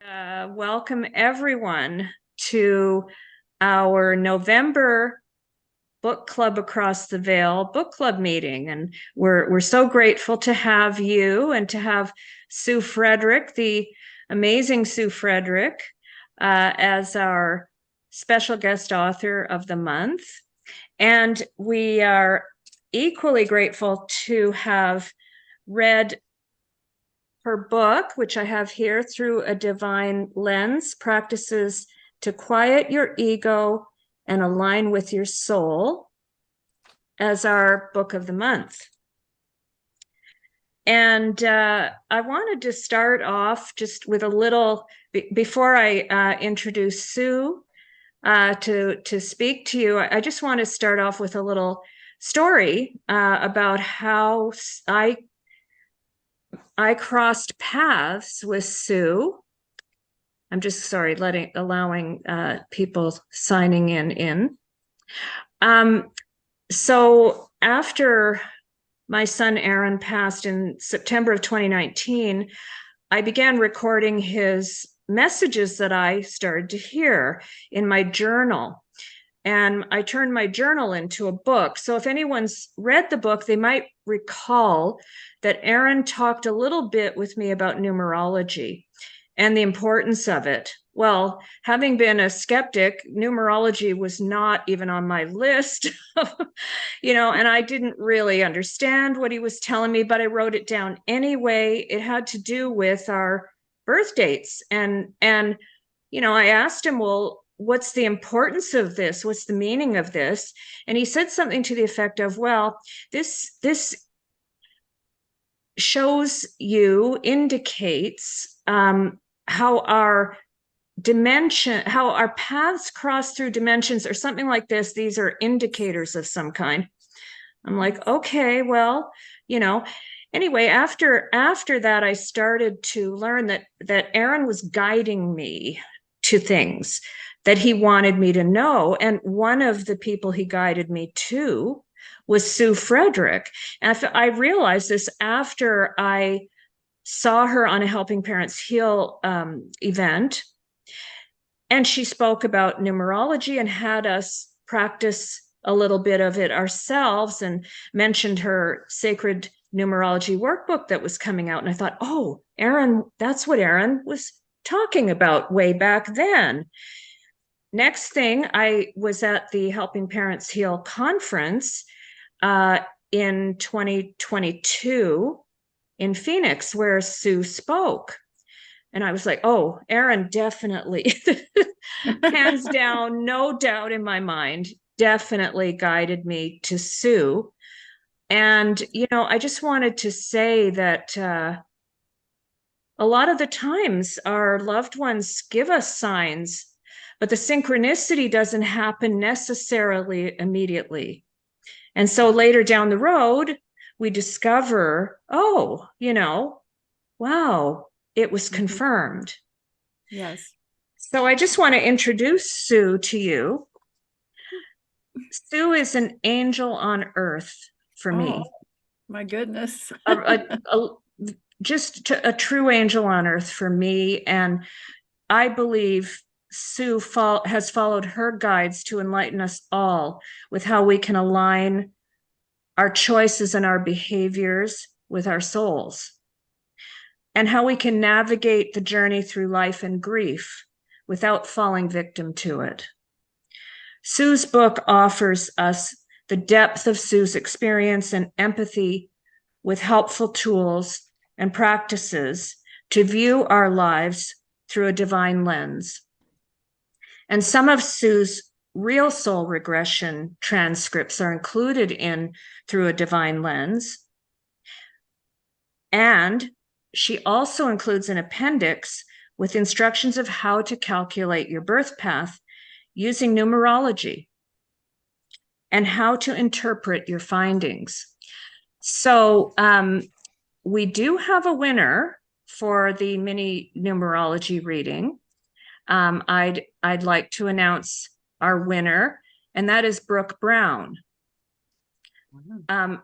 Welcome everyone to our November Book Club Across the Veil book club meeting. And we're so grateful to have you and to have Sue Frederick, the amazing Sue Frederick, as our special guest author of the month. And we are equally grateful to have read her book, which I have here, Through a Divine Lens, Practices to Quiet Your Ego and Align with Your Soul, as our book of the month. And I wanted to start off just with a little, before I introduce Sue to speak to you, I just want to start off with a little story about how I crossed paths with Sue. I'm just sorry, allowing people signing in. So after my son Aaron passed in September of 2019, I began recording his messages that I started to hear in my journal. And I turned my journal into a book. So if anyone's read the book, they might recall that Aaron talked a little bit with me about numerology and the importance of it. Well, having been a skeptic, numerology was not even on my list, and I didn't really understand what he was telling me, but I wrote it down anyway. It had to do with our birth dates. And I asked him, well, what's the importance of this? What's the meaning of this? And he said something to the effect of, well, this indicates how our paths cross through dimensions, or something like this. These are indicators of some kind. I'm like, okay, well, anyway, after that, I started to learn that Aaron was guiding me to things that he wanted me to know. And one of the people he guided me to was Sue Frederick. And I realized this after I saw her on a Helping Parents Heal event. And she spoke about numerology and had us practice a little bit of it ourselves, and mentioned her sacred numerology workbook that was coming out. And I thought, oh, Aaron, that's what Aaron was talking about way back then. Next thing, I was at the Helping Parents Heal conference in 2022 in Phoenix, where Sue spoke. And I was like, oh, Aaron definitely, hands down, no doubt in my mind, definitely guided me to Sue. And, I just wanted to say that a lot of the times our loved ones give us signs, but the synchronicity doesn't happen necessarily immediately. And so later down the road, we discover, oh, wow, it was confirmed. Yes. So I just want to introduce Sue to you. Sue is an angel on earth for me. My goodness. Just a true angel on earth for me. And I believe Sue has followed her guides to enlighten us all with how we can align our choices and our behaviors with our souls, and how we can navigate the journey through life and grief without falling victim to it. Sue's book offers us the depth of Sue's experience and empathy, with helpful tools and practices to view our lives through a divine lens. And some of Sue's real soul regression transcripts are included in Through a Divine Lens. And she also includes an appendix with instructions of how to calculate your birth path using numerology and how to interpret your findings. So we do have a winner for the mini numerology reading. I'd like to announce our winner, and that is Brooke Brown.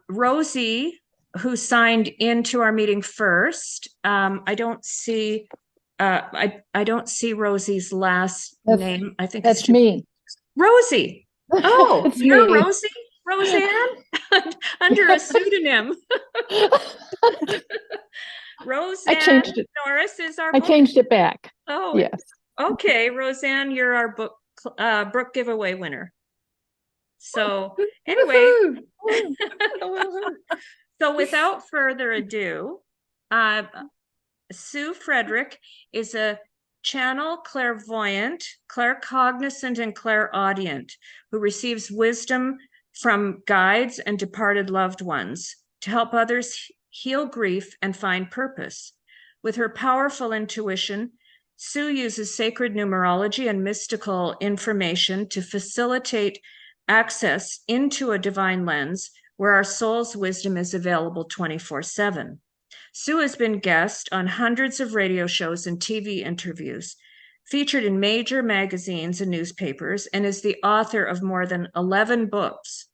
Rosie, who signed into our meeting first, I don't see I don't see Rosie's last That's- name. I think That's me. Rosie. Oh, It's you're me. Rosie? Roseanne? Under a pseudonym. Roseanne changed it. Norris is our I book. changed it back. Oh, Yes. okay. Roseanne, you're our book giveaway winner. So anyway, so without further ado, Sue Frederick is a channel clairvoyant, claircognizant, and clairaudient who receives wisdom from guides and departed loved ones to help others heal grief and find purpose. With her powerful intuition, Sue uses sacred numerology and mystical information to facilitate access into a divine lens where our soul's wisdom is available 24/7. Sue has been guest on hundreds of radio shows and TV interviews, featured in major magazines and newspapers, and is the author of more than 11 books.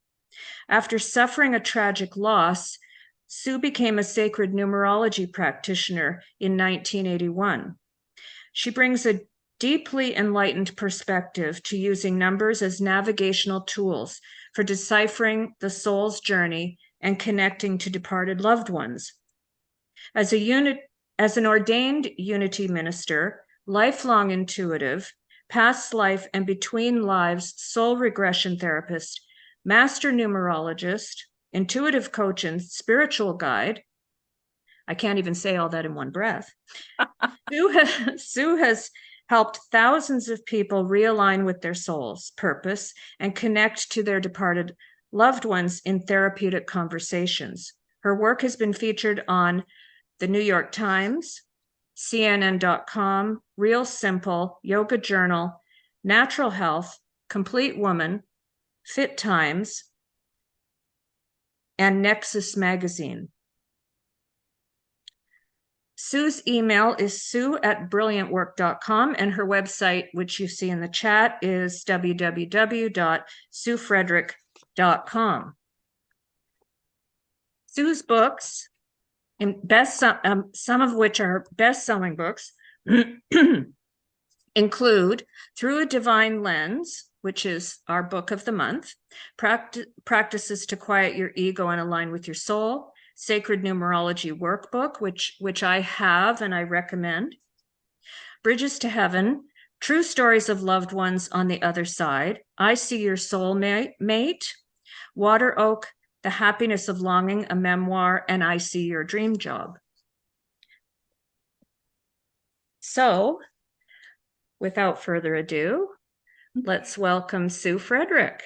After suffering a tragic loss, Sue became a sacred numerology practitioner in 1981. She brings a deeply enlightened perspective to using numbers as navigational tools for deciphering the soul's journey and connecting to departed loved ones. As an ordained Unity Minister, lifelong intuitive, past life and between lives soul regression therapist, master numerologist, intuitive coach, and spiritual guide. I can't even say all that in one breath. Sue has helped thousands of people realign with their soul's purpose and connect to their departed loved ones in therapeutic conversations. Her work has been featured on the New York Times, CNN.com, Real Simple, Yoga Journal, Natural Health, Complete Woman, Fit Times, and Nexus Magazine. Sue's email is sue@brilliantwork.com, and her website, which you see in the chat, is www.suefrederick.com. Sue's books, some of which are best-selling books, include Through a Divine Lens, which is our book of the month, Practices to Quiet Your Ego and Align with Your Soul, Sacred Numerology Workbook, which I have and I recommend, Bridges to Heaven, True Stories of Loved Ones on the Other Side, I See Your Soulmate, Water Oak, The Happiness of Longing, a memoir, and I See Your Dream Job. So, without further ado, let's welcome Sue Frederick.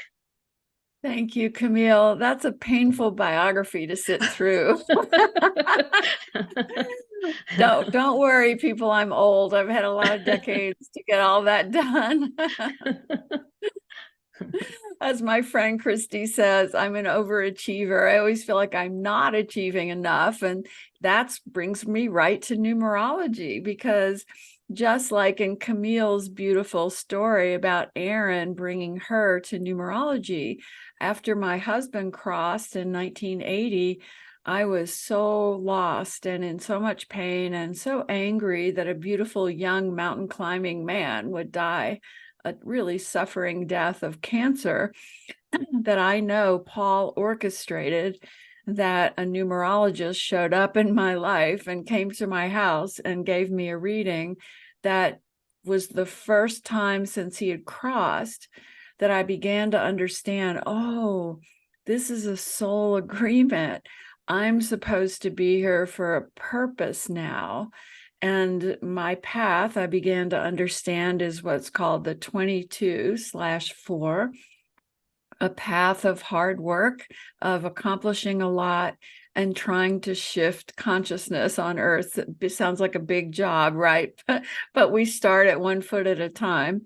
Thank you, Camille. That's a painful biography to sit through. Don't worry, people. I'm old. I've had a lot of decades to get all that done. As my friend Christy says, I'm an overachiever. I always feel like I'm not achieving enough. And that brings me right to numerology, because just like in Camille's beautiful story about Aaron bringing her to numerology, after my husband crossed in 1980, I was so lost and in so much pain and so angry that a beautiful young mountain climbing man would die a really suffering death of cancer, that I know Paul orchestrated that a numerologist showed up in my life and came to my house and gave me a reading. That was the first time since he had crossed that I began to understand, oh, this is a soul agreement. I'm supposed to be here for a purpose now. And my path, I began to understand, is what's called the 22/4, a path of hard work, of accomplishing a lot, and trying to shift consciousness on earth. It sounds like a big job, right? But we start at 1 foot at a time.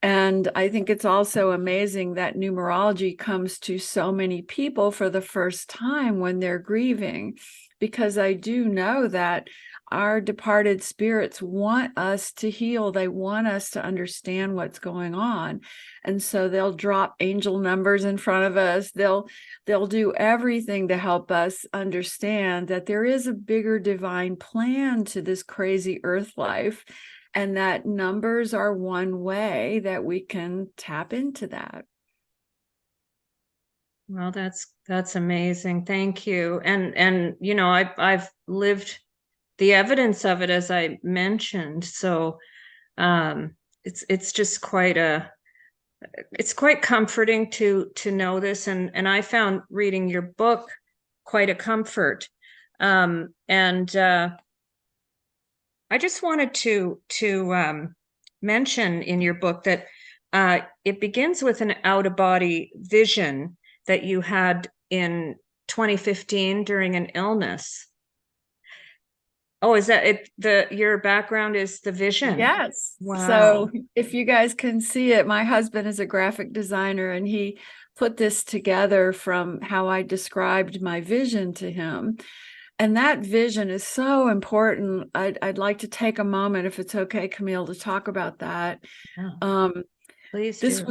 And I think it's also amazing that numerology comes to so many people for the first time when they're grieving, because I do know that our departed spirits want us to heal. They want us to understand what's going on. And so they'll drop angel numbers in front of us. They'll do everything to help us understand that there is a bigger divine plan to this crazy earth life, and that numbers are one way that we can tap into that. Well, that's amazing. Thank you. And you know, I've lived the evidence of it, as I mentioned. So it's just it's quite comforting to know this, and I found reading your book quite a comfort. And I just wanted to mention in your book that it begins with an out-of-body vision that you had in 2015 during an illness. Oh, is that it? Your background is the vision? Yes. Wow. So if you guys can see it, my husband is a graphic designer, and he put this together from how I described my vision to him. And that vision is so important. I'd like to take a moment, if it's okay, Camille, to talk about that. Yeah. Please This do.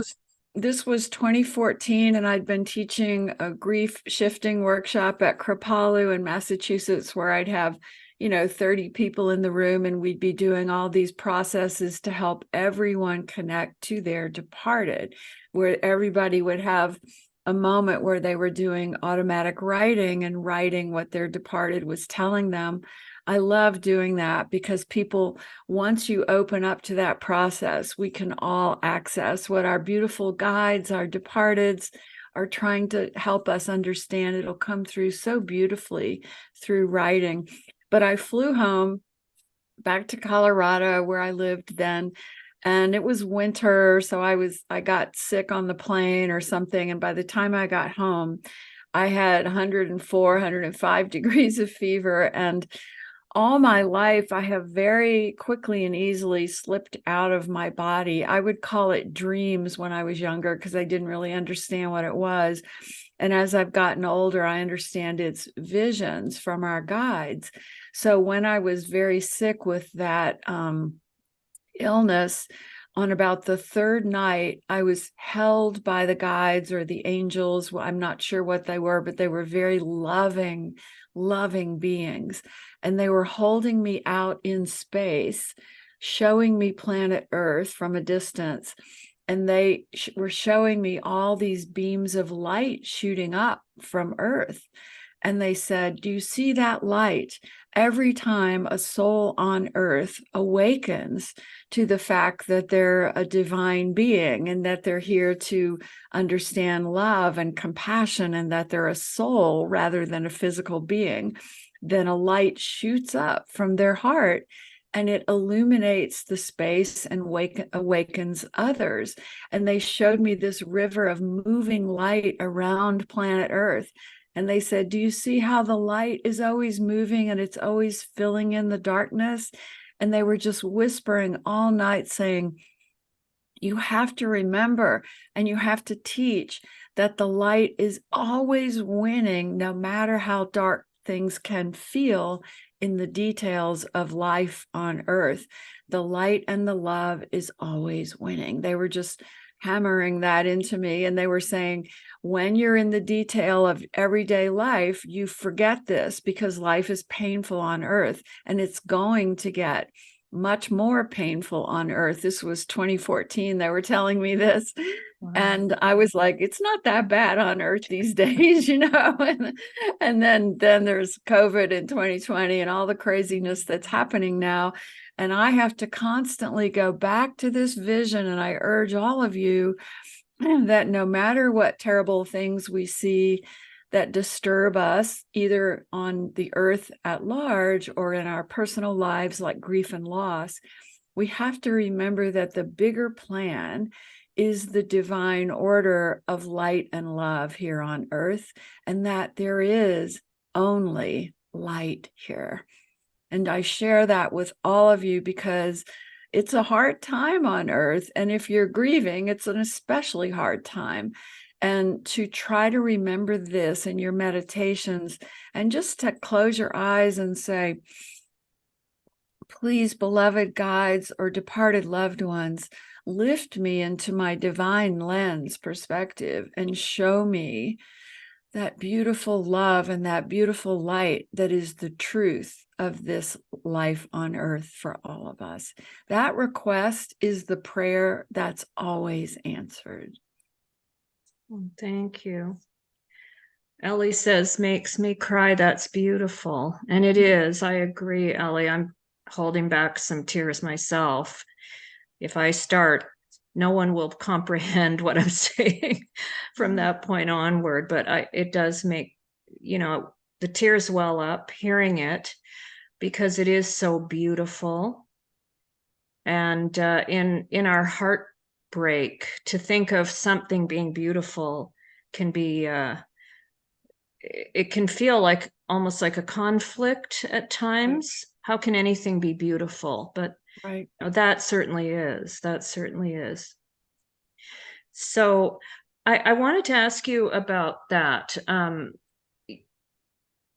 was 2014, and I'd been teaching a grief shifting workshop at Kripalu in Massachusetts, where I'd have 30 people in the room, and we'd be doing all these processes to help everyone connect to their departed, where everybody would have a moment where they were doing automatic writing and writing what their departed was telling them. I love doing that because people, once you open up to that process, we can all access what our beautiful guides, our departeds, are trying to help us understand. It'll come through so beautifully through writing. But I flew home back to Colorado, where I lived then, and it was winter, so I got sick on the plane or something, and by the time I got home, I had 104, 105 degrees of fever. And all my life, I have very quickly and easily slipped out of my body. I would call it dreams when I was younger, because I didn't really understand what it was. And as I've gotten older, I understand it's visions from our guides. So when I was very sick with that illness, on about the third night, I was held by the guides or the angels. Well, I'm not sure what they were, but they were very loving beings. And they were holding me out in space, showing me planet Earth from a distance. And they were showing me all these beams of light shooting up from Earth. And they said, "Do you see that light? Every time a soul on Earth awakens to the fact that they're a divine being, and that they're here to understand love and compassion, and that they're a soul rather than a physical being, then a light shoots up from their heart, and it illuminates the space and awakens others." And they showed me this river of moving light around planet Earth. And they said, "Do you see how the light is always moving and it's always filling in the darkness?" And they were just whispering all night, saying, "You have to remember, and you have to teach that the light is always winning, no matter how dark things can feel in the details of life on Earth. The light and the love is always winning." They were just hammering that into me. And they were saying, when you're in the detail of everyday life, you forget this, because life is painful on Earth, and it's going to get much more painful on Earth. This was 2014. They were telling me this. Wow. And I was like, it's not that bad on Earth these days, and then there's COVID in 2020 and all the craziness that's happening now. And I have to constantly go back to this vision. And I urge all of you that no matter what terrible things we see that disturb us, either on the earth at large or in our personal lives, like grief and loss, we have to remember that the bigger plan is the divine order of light and love here on Earth, and that there is only light here. And I share that with all of you because it's a hard time on Earth. And if you're grieving, it's an especially hard time. And to try to remember this in your meditations, and just to close your eyes and say, Please, beloved guides or departed loved ones, lift me into my divine lens perspective and show me that beautiful love and that beautiful light that is the truth of this life on earth for all of us. That request is the prayer that's always answered. Thank you. Ellie says, makes me cry. That's beautiful. And it is. I agree, Ellie. I'm holding back some tears myself. If I start, no one will comprehend what I'm saying from that point onward. But it does make, the tears well up hearing it, because it is so beautiful. And in our heartbreak, to think of something being beautiful can be it can feel like almost like a conflict at times. How can anything be beautiful? But right. That certainly is. That certainly is. So I wanted to ask you about that.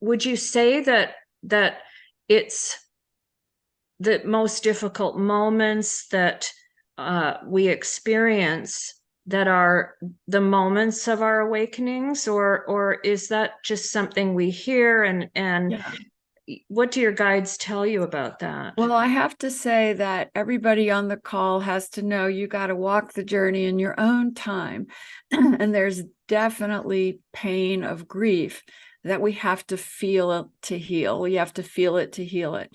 Would you say that it's the most difficult moments that we experience that are the moments of our awakenings, or is that just something we hear, and what do your guides tell you about that? Well, I have to say that everybody on the call has to know you got to walk the journey in your own time. And there's definitely pain of grief that we have to feel to heal. We have to feel it to heal it.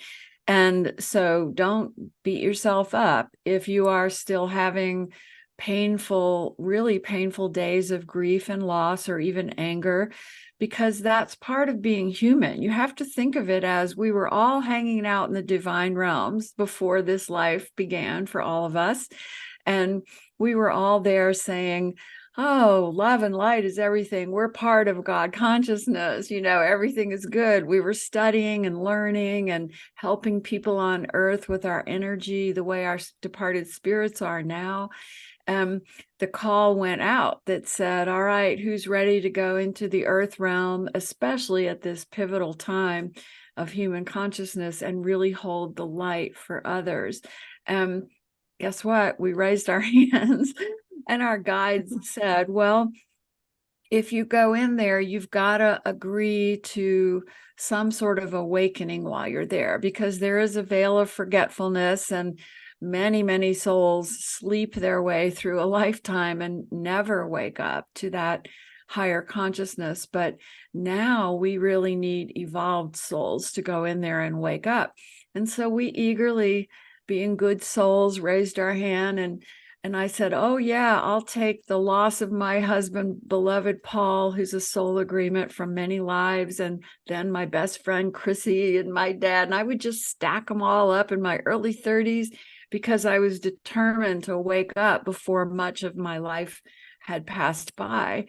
And so don't beat yourself up if you are still having painful, really painful days of grief and loss or even anger, because that's part of being human. You have to think of it as we were all hanging out in the divine realms before this life began for all of us. And we were all there saying, oh, love and light is everything. We're part of God consciousness. Everything is good. We were studying and learning and helping people on earth with our energy, the way our departed spirits are now. The call went out that said, all right, who's ready to go into the earth realm, especially at this pivotal time of human consciousness, and really hold the light for others? Guess what? We raised our hands. And our guides said, well, if you go in there, you've got to agree to some sort of awakening while you're there, because there is a veil of forgetfulness, and many, many souls sleep their way through a lifetime and never wake up to that higher consciousness. But now we really need evolved souls to go in there and wake up. And so we eagerly, being good souls, raised our hand, and I said, oh, yeah, I'll take the loss of my husband, beloved Paul, who's a soul agreement from many lives, and then my best friend, Chrissy, and my dad. And I would just stack them all up in my early 30s, because I was determined to wake up before much of my life had passed by.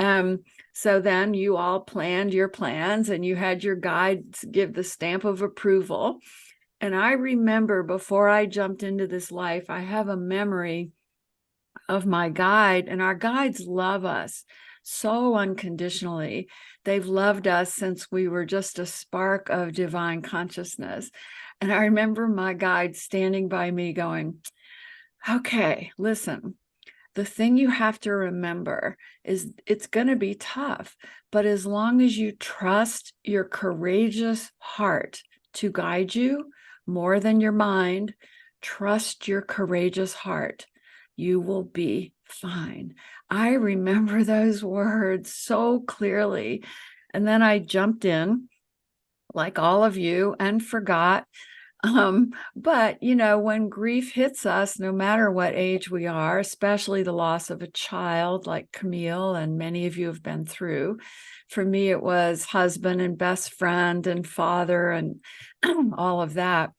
So then you all planned your plans, and you had your guides give the stamp of approval. And I remember, before I jumped into this life, I have a memory of my guide, and our guides love us so unconditionally. They've loved us since we were just a spark of divine consciousness. And I remember my guide standing by me going, okay, listen, the thing you have to remember is it's going to be tough, but as long as you trust your courageous heart to guide you more than your mind, trust your courageous heart, you will be fine. I remember those words so clearly. And then I jumped in, like all of you, and forgot. But when grief hits us, no matter what age we are, especially the loss of a child like Camille and many of you have been through. For me, it was husband and best friend and father and all of that.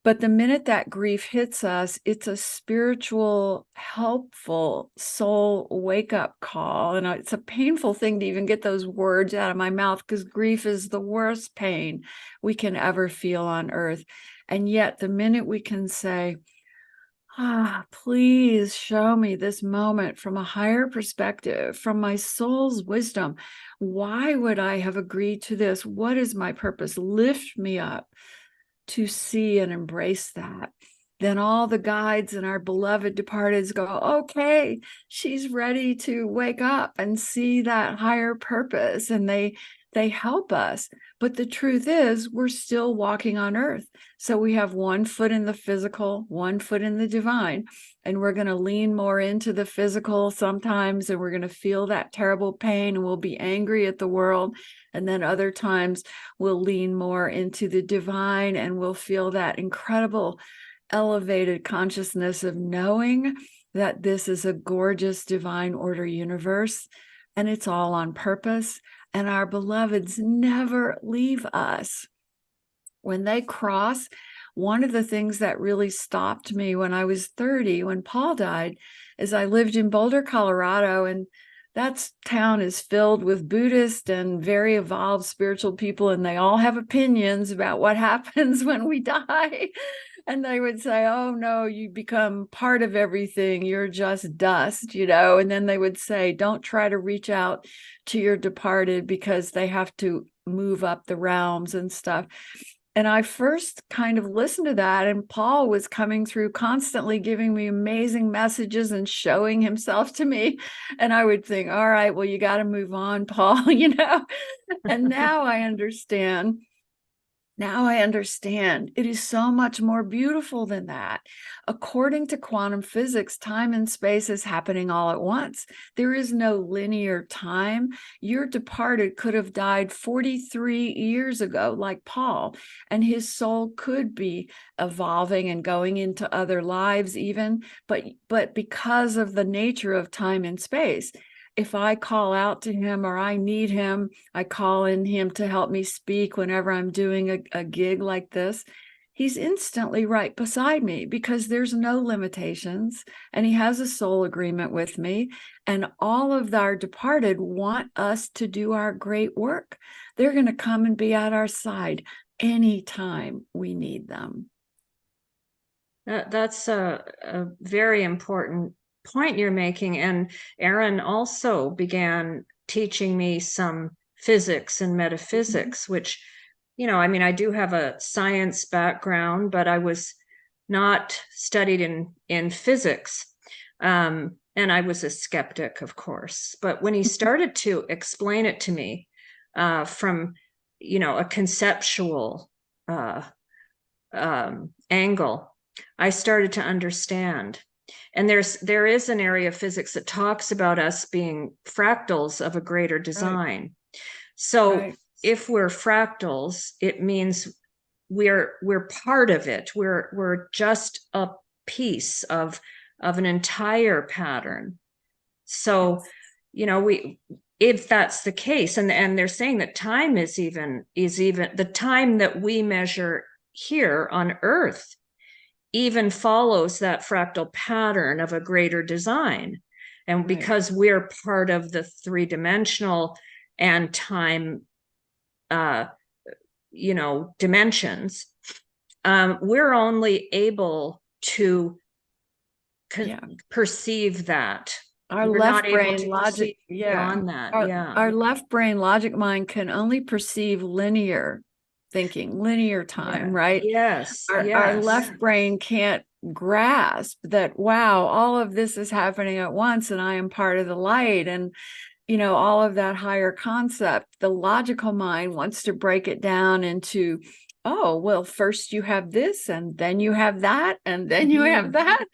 But the minute that grief hits us, it's a spiritual, helpful soul wake-up call. And it's a painful thing to even get those words out of my mouth, because grief is the worst pain we can ever feel on earth. And yet the minute we can say, please show me this moment from a higher perspective, from my soul's wisdom. Why would I have agreed to this? What is my purpose? Lift me up. to see and embrace that, then all the guides and our beloved departeds go, okay, she's ready to wake up and see that higher purpose. And they help us. But the truth is, we're still walking on earth. So we have one foot in the physical, one foot in the divine. And we're going to lean more into the physical sometimes, and we're going to feel that terrible pain, and we'll be angry at the world. And then other times we'll lean more into the divine, and we'll feel that incredible elevated consciousness of knowing that this is a gorgeous divine order universe, and it's all on purpose, and our beloveds never leave us. When they cross, one of the things that really stopped me when I was 30, when Paul died, is I lived in Boulder, Colorado, and that town is filled with Buddhist and very evolved spiritual people, and they all have opinions about what happens when we die. And they would say, oh, no, you become part of everything. You're just dust, And then they would say, don't try to reach out to your departed because they have to move up the realms and stuff. And I first kind of listened to that, and Paul was coming through constantly giving me amazing messages and showing himself to me. And I would think, all right, well, you got to move on, Paul, And now I understand. It is so much more beautiful than that. According to quantum physics, time and space is happening all at once. There is no linear time. Your departed could have died 43 years ago, like Paul, and his soul could be evolving and going into other lives even, but because of the nature of time and space, if I call out to him or I need him, I call in him to help me speak whenever I'm doing a gig like this, he's instantly right beside me because there's no limitations, and he has a soul agreement with me. And all of our departed want us to do our great work. They're going to come and be at our side anytime we need them. That's a very important point you're making. And Aaron also began teaching me some physics and metaphysics, which, I do have a science background, but I was not studied in physics. And I was a skeptic, of course. But when he started to explain it to me from, a conceptual angle, I started to understand. And there is an area of physics that talks about us being fractals of a greater design. Right. So if we're fractals, it means we're part of it. We're just a piece of an entire pattern. So, if that's the case, and they're saying that time is even the time that we measure here on Earth even follows that fractal pattern of a greater design. And because we're part of the three-dimensional and time, dimensions, we're only able to perceive that. Our we're left not brain able to logic, beyond that. Our left brain logic mind can only perceive linear thinking, linear time, right? Yes. Our left brain can't grasp that, wow, all of this is happening at once and I am part of the light, and all of that higher concept. The logical mind wants to break it down into, oh, well, first you have this, and then you have that, and then you have that.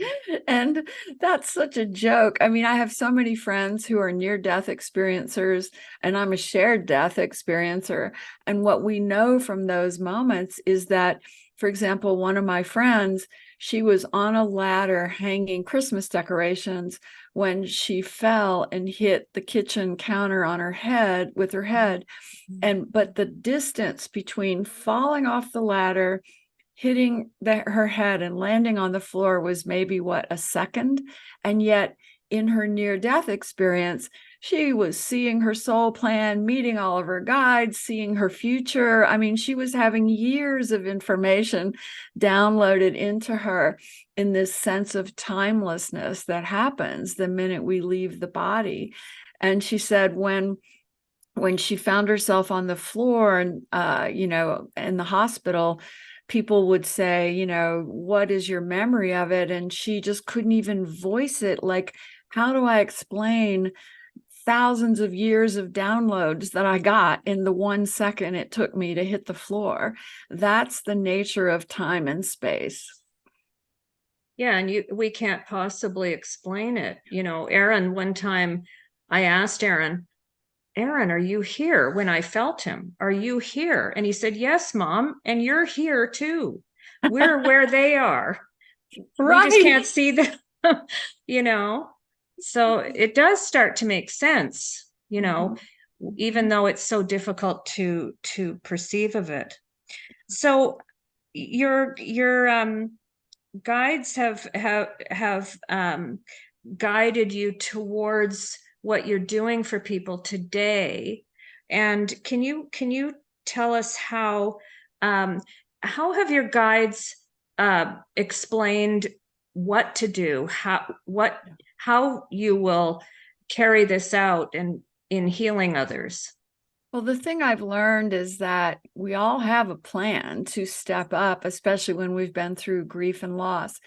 And that's such a joke. I mean, I have so many friends who are near-death experiencers, and I'm a shared death experiencer. And what we know from those moments is that, for example, one of my friends, she was on a ladder hanging Christmas decorations when she fell and hit the kitchen counter on her head with her head. But the distance between falling off the ladder, hitting her head and landing on the floor was maybe a second. And yet in her near-death experience, she was seeing her soul plan, meeting all of her guides, seeing her future. I mean, she was having years of information downloaded into her in this sense of timelessness that happens the minute we leave the body. And she said when she found herself on the floor and, in the hospital, people would say, you know, what is your memory of it? And she just couldn't even voice it. Like, how do I explain thousands of years of downloads that I got in the 1 second it took me to hit the floor? That's the nature of time and space. Yeah, and we can't possibly explain it. You know, Aaron, one time I asked Aaron, are you here? When I felt him, are you here? And he said, yes, Mom, and you're here too. We're where they are. We just Right. can't see them, you know? So it does start to make sense, you know, even though it's so difficult to perceive of it. So your guides have guided you towards what you're doing for people today. And can you tell us how have your guides explained what to do, how you will carry this out in healing others? Well, the thing I've learned is that we all have a plan to step up, especially when we've been through grief and loss,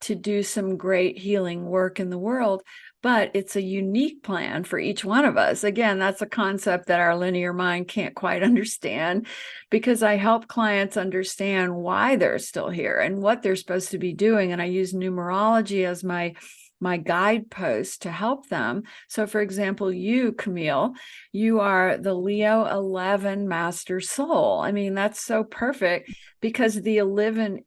to do some great healing work in the world. But it's a unique plan for each one of us. Again, that's a concept that our linear mind can't quite understand, because I help clients understand why they're still here and what they're supposed to be doing. And I use numerology as my guidepost to help them. So for example, you, Camille, you are the Leo 11 master soul. I mean, that's so perfect, because the 11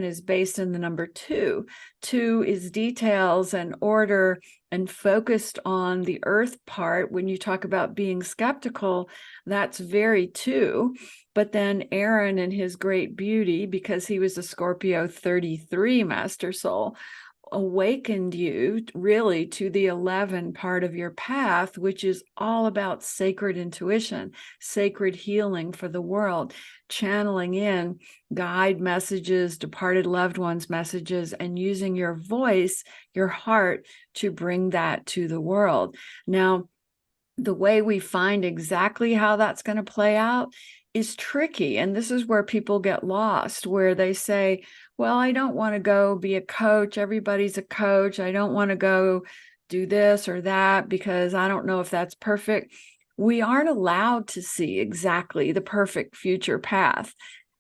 is based in the number 2. 2 is details and order and focused on the earth part. When you talk about being skeptical, that's very 2. But then Aaron, in his great beauty, because he was a Scorpio 33 master soul, awakened you really to the 11 part of your path, which is all about sacred intuition, sacred healing for the world, channeling in guide messages, departed loved ones messages, and using your voice, your heart, to bring that to the world. Now, the way we find exactly how that's going to play out is tricky. And this is where people get lost, where they say, well, I don't want to go be a coach. Everybody's a coach. I don't want to go do this or that because I don't know if that's perfect. We aren't allowed to see exactly the perfect future path.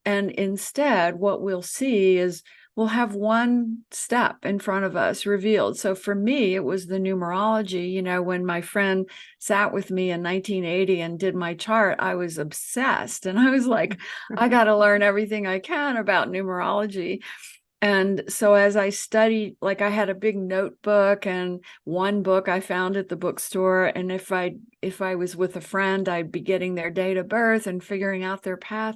And instead, what we'll see is we'll have one step in front of us revealed. So for me, it was the numerology. You know, when my friend sat with me in 1980 and did my chart, I was obsessed. And I was like, I got to learn everything I can about numerology. And so as I studied, like I had a big notebook and one book I found at the bookstore. And if I was with a friend, I'd be getting their date of birth and figuring out their path.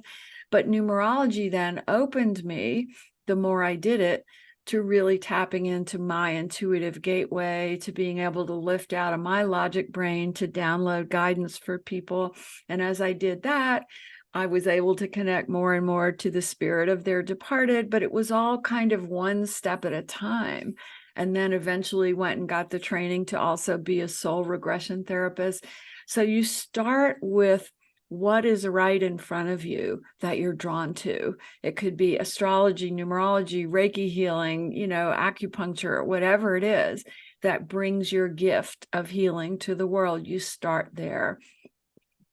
But numerology then opened me, the more I did it, to really tapping into my intuitive gateway, to being able to lift out of my logic brain to download guidance for people. And as I did that, I was able to connect more and more to the spirit of their departed, but it was all kind of one step at a time. And then eventually went and got the training to also be a soul regression therapist. So you start with what is right in front of you that you're drawn to. It could be astrology, numerology, Reiki healing, you know, acupuncture, whatever it is that brings your gift of healing to the world. You start there.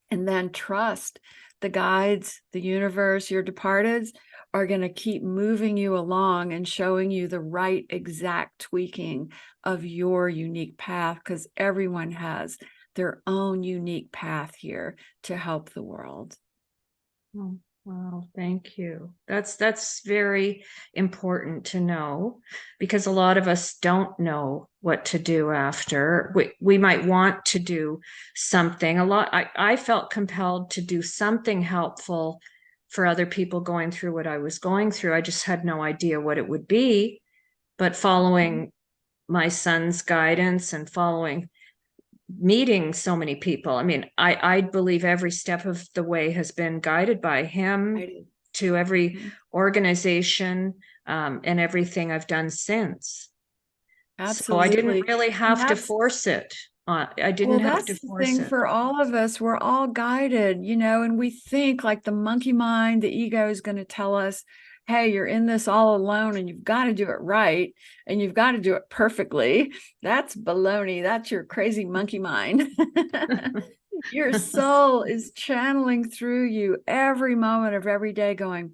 And then trust the guides, the universe, your departeds are going to keep moving you along and showing you the right exact tweaking of your unique path, because everyone has their own unique path here to help the world. Oh, wow, thank you. That's very important to know, because a lot of us don't know what to do after. We might want to do something. I felt compelled to do something helpful for other people going through what I was going through. I just had no idea what it would be, but following my son's guidance and meeting so many people. I mean, I believe every step of the way has been guided by him to every organization and everything I've done since. Absolutely. So I didn't really have to force it. I didn't have to That's the force thing it. for all of us. We're all guided, and we think like the monkey mind, the ego is going to tell us, hey, you're in this all alone and you've got to do it right and you've got to do it perfectly. That's baloney. That's your crazy monkey mind. Your soul is channeling through you every moment of every day, going,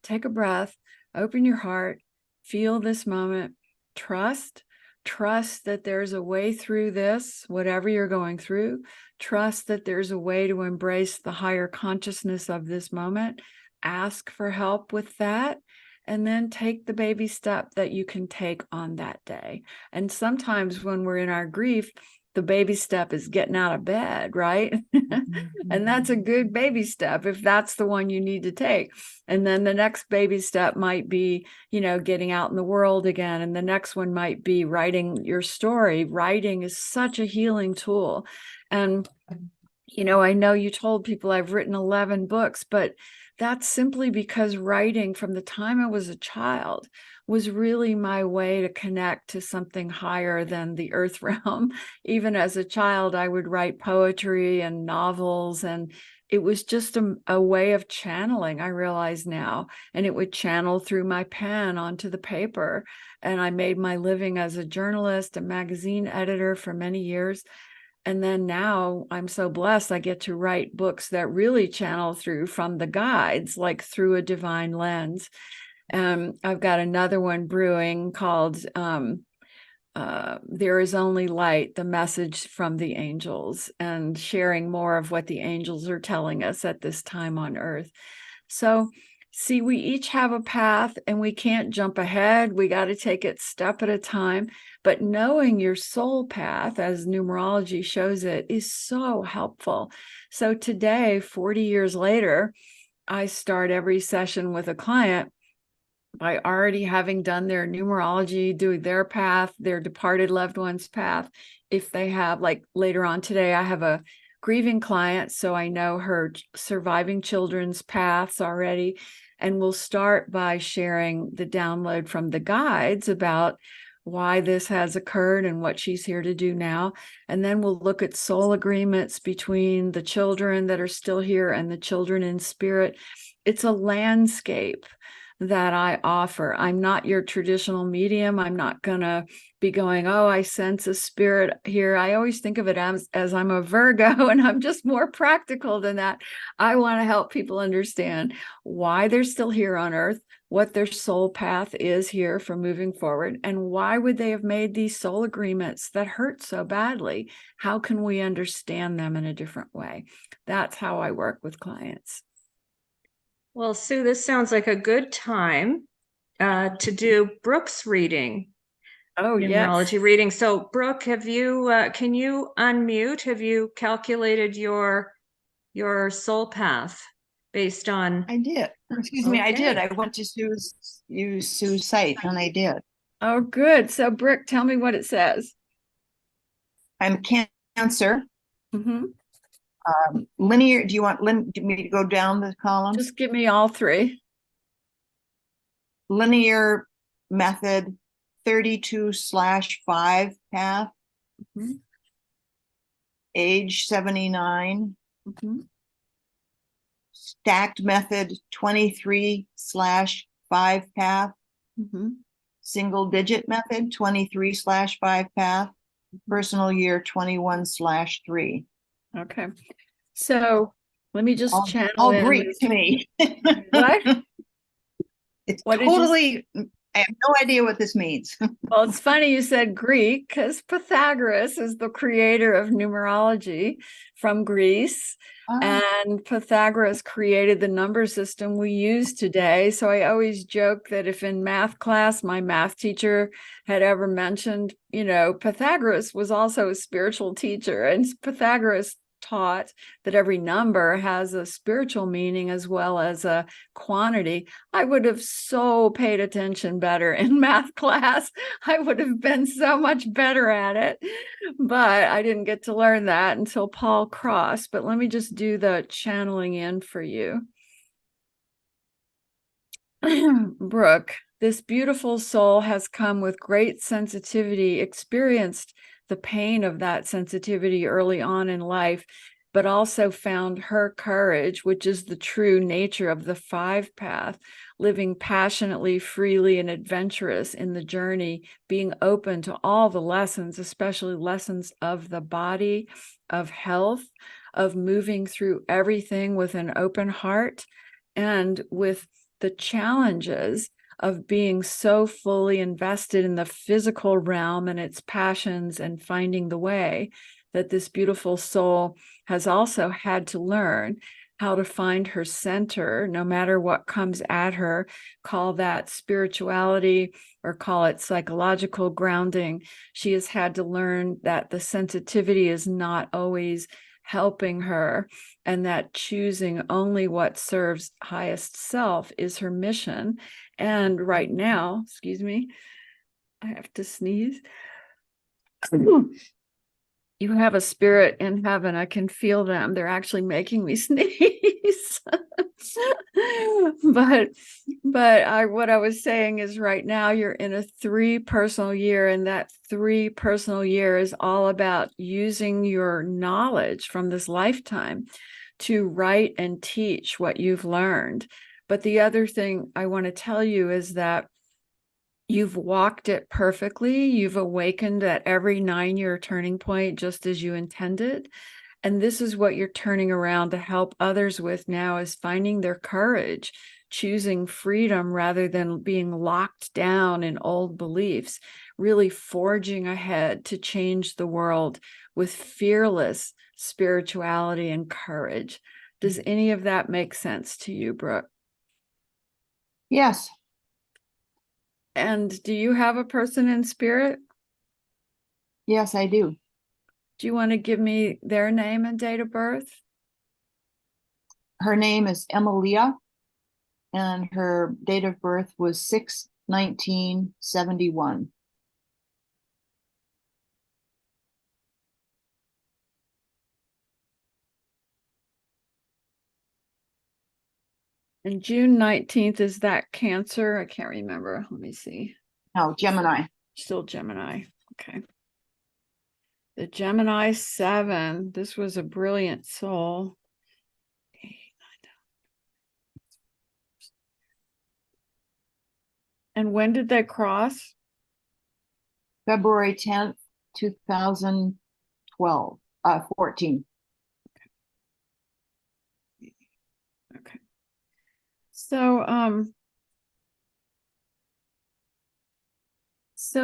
take a breath, open your heart, feel this moment, trust that there's a way through this, whatever you're going through. Trust that there's a way to embrace the higher consciousness of this moment. Ask for help with that, and then take the baby step that you can take on that day. And sometimes when we're in our grief, the baby step is getting out of bed, right? And that's a good baby step if that's the one you need to take. And then the next baby step might be, getting out in the world again. And the next one might be writing your story. Writing is such a healing tool. And, I know you told people I've written 11 books, but that's simply because writing from the time I was a child was really my way to connect to something higher than the earth realm. Even as a child, I would write poetry and novels, and it was just a way of channeling, I realize now, and it would channel through my pen onto the paper. And I made my living as a journalist, a magazine editor for many years. And then now I'm so blessed I get to write books that really channel through from the guides, like through a divine lens. I've got another one brewing called There Is Only Light, the message from the angels, and sharing more of what the angels are telling us at this time on earth. So see, we each have a path and we can't jump ahead. We got to take it step at a time. But knowing your soul path, as numerology shows it, is so helpful. So today, 40 years later, I start every session with a client by already having done their numerology, doing their path, their departed loved one's path. If they have, like later on today, I have a grieving client, so I know her surviving children's paths already. And we'll start by sharing the download from the guides about why this has occurred and what she's here to do now. And then we'll look at soul agreements between the children that are still here and the children in spirit. It's a landscape that I offer. I'm not your traditional medium. I'm not going to be going, oh, I sense a spirit here. I always think of it as I'm a Virgo, and I'm just more practical than that. I want to help people understand why they're still here on earth, what their soul path is here for moving forward, and why would they have made these soul agreements that hurt so badly? How can we understand them in a different way? That's how I work with clients. Well, Sue, this sounds like a good time to do Brooke's reading. Oh, yes. Numerology reading. So, Brooke, have you can you unmute? Have you calculated your soul path based on? I did. Excuse me, I did. I went to Sue's site and I did. Oh, good. So, Brooke, tell me what it says. I'm Cancer. Mm-hmm. Linear. Do you want me to go down the columns? Just give me all three. Linear method 32/5 path. Mm-hmm. Age 79. Mm-hmm. Stacked method 23/5 path. Mm-hmm. Single digit method 23/5 path. Personal year 21/3. Okay. So let me just channel all in. Greek to me. What? It's What totally, I have no idea what this means. Well, it's funny you said Greek, because Pythagoras is the creator of numerology from Greece. And Pythagoras created the number system we use today. So I always joke that if in math class, my math teacher had ever mentioned, Pythagoras was also a spiritual teacher, and Pythagoras taught that every number has a spiritual meaning as well as a quantity, I would have so paid attention better in math class. I would have been so much better at it. But I didn't get to learn that until Paul Cross. But let me just do the channeling in for you. Brooke, This beautiful soul has come with great sensitivity, experienced the pain of that sensitivity early on in life, but also found her courage, which is the true nature of the 5 path, living passionately, freely, and adventurous in the journey, being open to all the lessons, especially lessons of the body, of health, of moving through everything with an open heart, and with the challenges of being so fully invested in the physical realm and its passions and finding the way, that this beautiful soul has also had to learn how to find her center, no matter what comes at her. Call that spirituality or call it psychological grounding. She has had to learn that the sensitivity is not always helping her, and that choosing only what serves highest self is her mission. And right now, excuse me, I have to sneeze. You have a spirit in heaven. I can feel them. They're actually making me sneeze. but what I was saying is, right now you're in a 3 personal year, and that 3 personal year is all about using your knowledge from this lifetime to write and teach what you've learned. But the other thing I want to tell you is that you've walked it perfectly. You've awakened at every 9-year turning point, just as you intended. And this is what you're turning around to help others with now, is finding their courage, choosing freedom rather than being locked down in old beliefs, really forging ahead to change the world with fearless spirituality and courage. Does any of that make sense to you, Brooke? Yes. And do you have a person in spirit? Yes, I do. Do you want to give me their name and date of birth? Her name is Emilia, and her date of birth was 6/19/71. And June 19th, is that Cancer? I can't remember. Let me see. No, Gemini. Still Gemini. Okay. The Gemini 7. This was a brilliant soul. And when did they cross? February 10th, 2012, 14. Okay. So,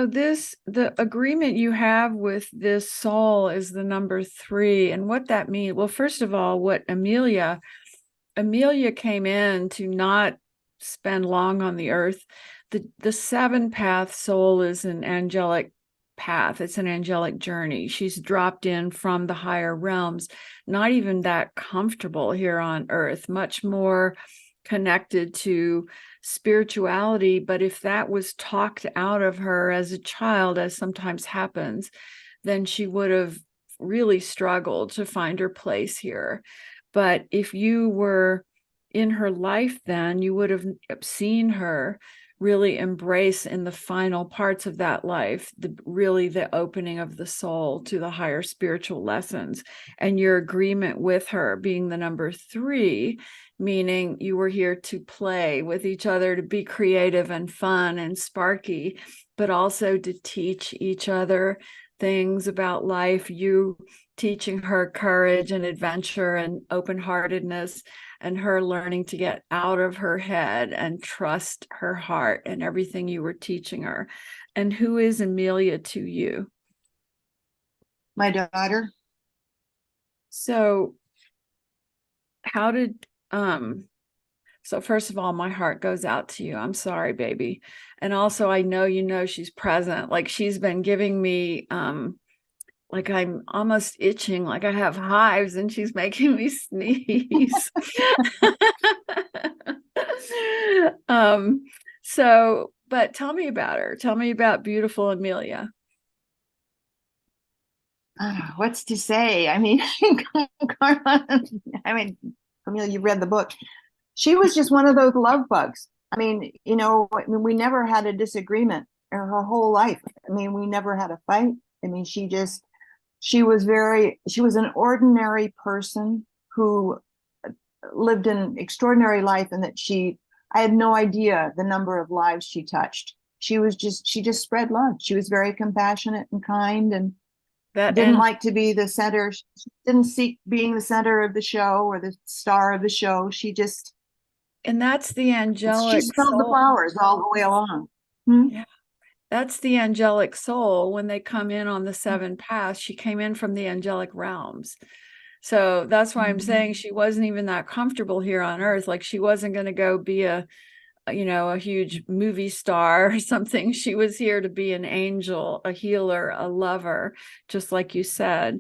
the agreement you have with this soul is the number 3. And what that means, well, first of all, what Amelia came in to not spend long on the earth. The 7 path soul is an angelic path. It's an angelic journey. She's dropped in from the higher realms, not even that comfortable here on earth, much more connected to spirituality. But if that was talked out of her as a child, as sometimes happens, then she would have really struggled to find her place here. But if you were in her life, then you would have seen her really embrace in the final parts of that life, the opening of the soul to the higher spiritual lessons. And your agreement with her being the number 3, meaning you were here to play with each other, to be creative and fun and sparky, but also to teach each other things about life. You teaching her courage and adventure and open-heartedness, and her learning to get out of her head and trust her heart and everything you were teaching her. And who is Amelia to you? My daughter. So how did, so first of all, my heart goes out to you. I'm sorry, baby. And also, I know she's present. Like, she's been giving me, like I'm almost itching, like I have hives, and she's making me sneeze. But tell me about her. Tell me about beautiful Amelia. What's to say? I mean, Carla, Amelia, you read the book. She was just one of those love bugs. I mean, we never had a disagreement in her whole life. I mean, we never had a fight. I mean, she was an ordinary person who lived an extraordinary life, and that I had no idea the number of lives she touched. She just spread love. She was very compassionate and kind, and didn't like to be the center. She didn't seek being the center of the show or the star of the show. And that's the angelic she smelled the flowers all the way along. Yeah. That's the angelic soul. When they come in on the 7 paths, she came in from the angelic realms. So that's why I'm saying she wasn't even that comfortable here on earth. Like, she wasn't going to go be a huge movie star or something. She was here to be an angel, a healer, a lover, just like you said.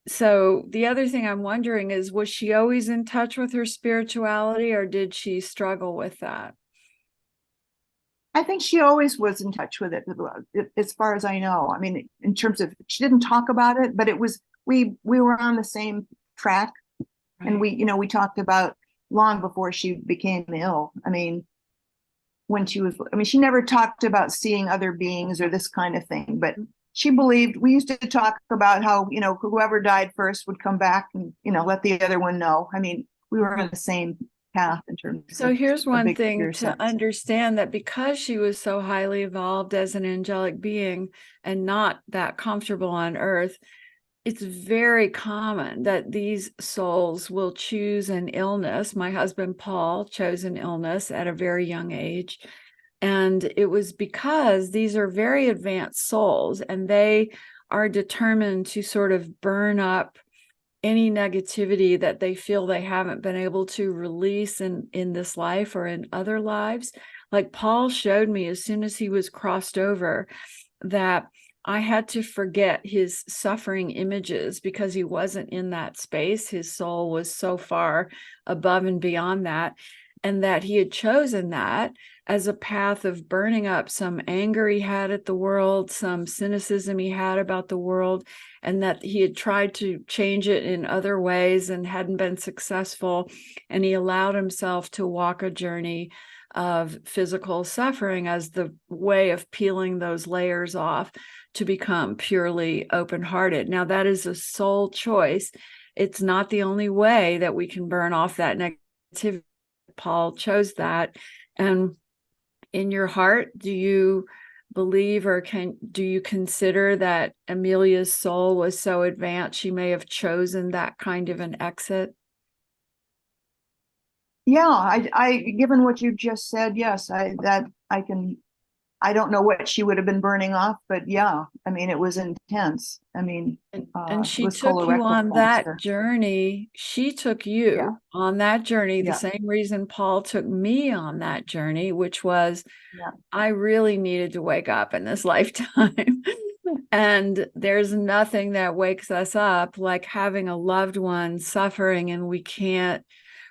So the other thing I'm wondering is, was she always in touch with her spirituality, or did she struggle with that? I think she always was in touch with it, as far as I know. I mean, in terms of, she didn't talk about it, but it was, we were on the same track. Right. And we talked about long before she became ill. I mean, she never talked about seeing other beings or this kind of thing, but she believed, we used to talk about how, whoever died first would come back and, let the other one know. I mean, we were on the same path in terms of. So here's one thing to understand, that because she was so highly evolved as an angelic being and not that comfortable on earth, it's very common that these souls will choose an illness. My husband, Paul, chose an illness at a very young age. And it was because these are very advanced souls, and they are determined to sort of burn up any negativity that they feel they haven't been able to release in this life or in other lives. Like Paul showed me as soon as he was crossed over, that I had to forget his suffering images because he wasn't in that space. His soul was so far above and beyond that, and that he had chosen that as a path of burning up some anger he had at the world, some cynicism he had about the world, and that he had tried to change it in other ways and hadn't been successful. And he allowed himself to walk a journey of physical suffering as the way of peeling those layers off to become purely open-hearted. Now, that is a soul choice. It's not the only way that we can burn off that negativity. Paul chose that. And in your heart, do you believe, or do you consider that Amelia's soul was so advanced she may have chosen that kind of an exit? Yeah, I given what you just said, yes, I don't know what she would have been burning off, but yeah, I mean, it was intense. I mean, and she took you on that journey. She took you on that journey, the same reason Paul took me on that journey, which was, I really needed to wake up in this lifetime. And there's nothing that wakes us up like having a loved one suffering and we can't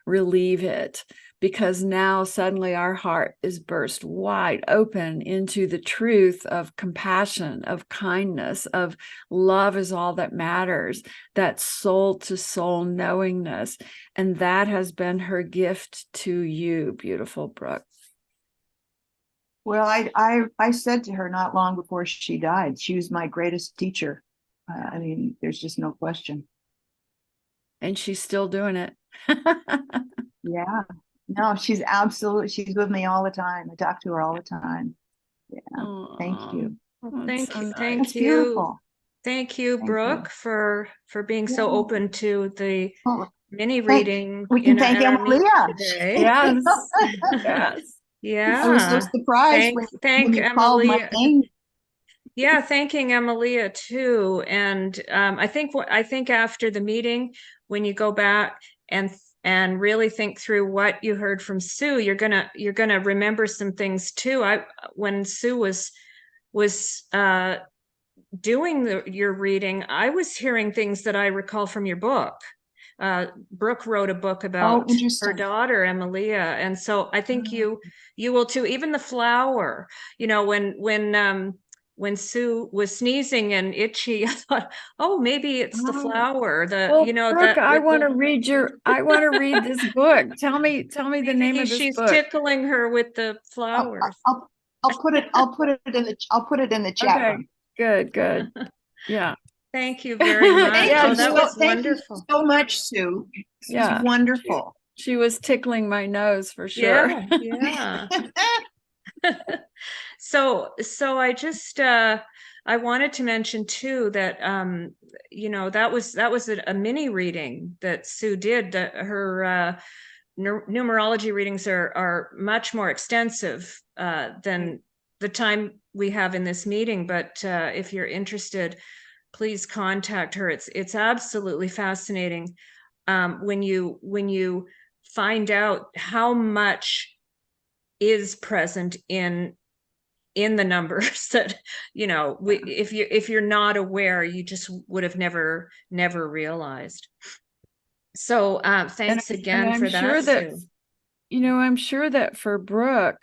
relieve it, because now suddenly our heart is burst wide open into the truth of compassion, of kindness, of love is all that matters, that soul to soul knowingness. And that has been her gift to you, beautiful Brooke. Well, I said to her not long before she died, she was my greatest teacher. I mean, there's just no question. And she's still doing it. Yeah. No, she's with me all the time. I talk to her all the time. Yeah. Aww. Thank you. Well, thank you. Nice. Thank you. Beautiful. Thank you, Brooke, for being so open to the mini reading. We can thank Emilia today. Yes. Yes. Yeah. I was so surprised when you called my name. Yeah, thanking Emilia too. And I think after the meeting, when you go back and really think through what you heard from Sue, you're gonna remember some things too. When Sue was doing your reading, I was hearing things that I recall from your book. Brooke wrote a book about her daughter Emilia, and so I think you will too. Even the flower, when when Sue was sneezing and itchy, I thought, oh, maybe it's the Oh. flower, Well, Brooke, I want to read this book. Tell me the name of this she's book. tickling her with the flowers. I'll put it in the chat Okay, room. good. Yeah. Thank you very much. Yeah, That was Thank you wonderful. so much, Sue. This Yeah. was wonderful. She was tickling my nose for sure. Yeah. So I just I wanted to mention too that that was a mini reading that Sue did. That her numerology readings are much more extensive than the time we have in this meeting. But if you're interested, please contact her. It's absolutely fascinating when you find out how much is present in the numbers that if you're not aware, you just would have never realized. So thanks again for that, Sue. I'm sure that for Brooke,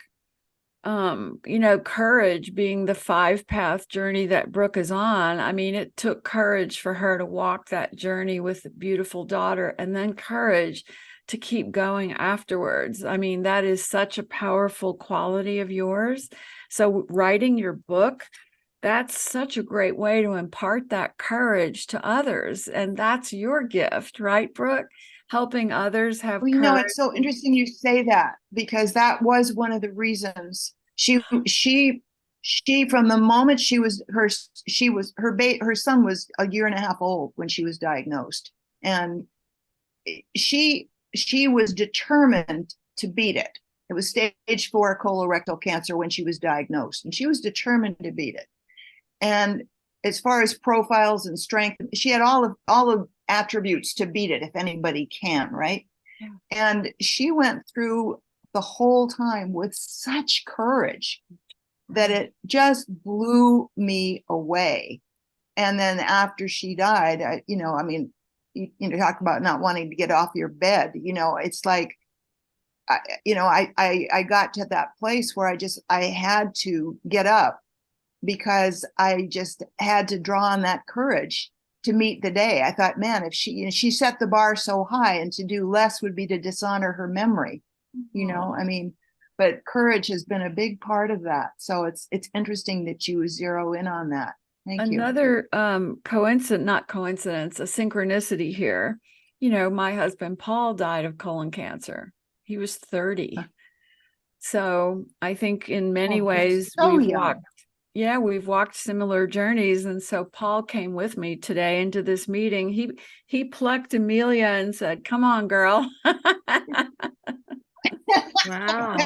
courage being the 5-path journey that Brooke is on. I mean, it took courage for her to walk that journey with a beautiful daughter, and then courage to keep going afterwards. I mean, that is such a powerful quality of yours. So writing your book, that's such a great way to impart that courage to others. And that's your gift, right, Brooke? Helping others have courage. It's so interesting you say that, because that was one of the reasons she from the moment her son was a year and a half old when she was diagnosed, and she was determined to beat it. It was stage 4 colorectal cancer when she was diagnosed, and she was determined to beat it. And as far as profiles and strength, she had all of attributes to beat it if anybody can, right? Yeah. And she went through the whole time with such courage that it just blew me away. And then after she died, you talk about not wanting to get off your bed. It's like, I got to that place where I had to get up, because I just had to draw on that courage to meet the day. I thought, man, if she set the bar so high, and to do less would be to dishonor her memory, but courage has been a big part of that. So it's interesting that you zero in on that. Thank you. Another not coincidence, a synchronicity here. My husband, Paul, died of colon cancer. He was 30. So I think in many ways we've walked similar journeys. And so Paul came with me today into this meeting. He plucked Amelia and said, "Come on, girl." Wow.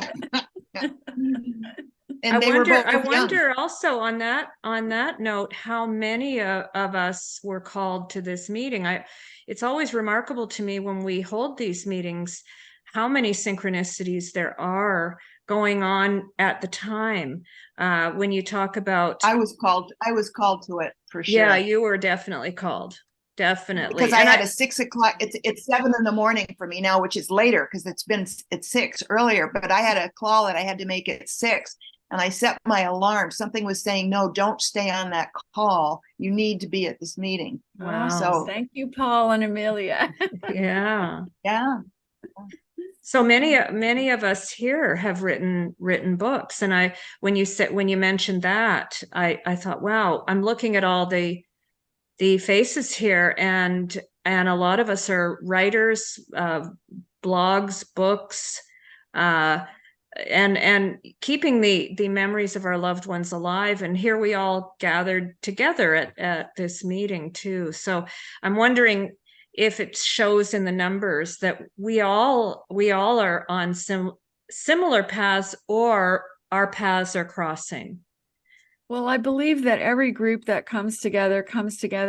And I wonder also on that note, how many of us were called to this meeting. It's always remarkable to me when we hold these meetings, how many synchronicities there are going on at the time. When you talk about, I was called to it for sure. Yeah, you were definitely called. Definitely. Because I had a 6 o'clock, it's 7 a.m. for me now, which is later because it's 6 earlier, but I had a call that I had to make at 6, and I set my alarm. Something was saying, no, don't stay on that call. You need to be at this meeting. Wow. So thank you, Paul and Amelia. Yeah. Yeah. So many of us here have written books. And when you mentioned that, I thought, wow, I'm looking at all the faces here, and a lot of us are writers, blogs, books, and keeping the memories of our loved ones alive. And here we all gathered together at this meeting too. So I'm wondering if it shows in the numbers that we all are on similar paths, or our paths are crossing. Well, I believe that every group that comes together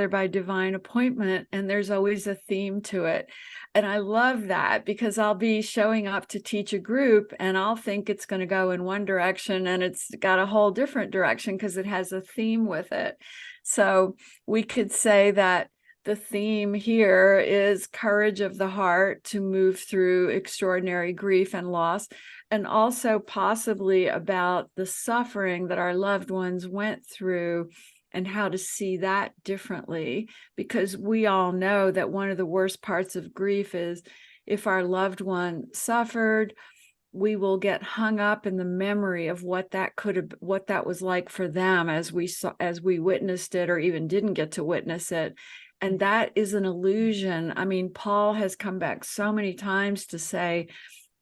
by divine appointment, and there's always a theme to it. And I love that, because I'll be showing up to teach a group and I'll think it's going to go in one direction, and it's got a whole different direction because it has a theme with it. So we could say that the theme here is courage of the heart to move through extraordinary grief and loss, and also possibly about the suffering that our loved ones went through and how to see that differently, because we all know that one of the worst parts of grief is if our loved one suffered, we will get hung up in the memory of what that was like for them as we witnessed it or even didn't get to witness it. And that is an illusion. I mean, Paul has come back so many times to say,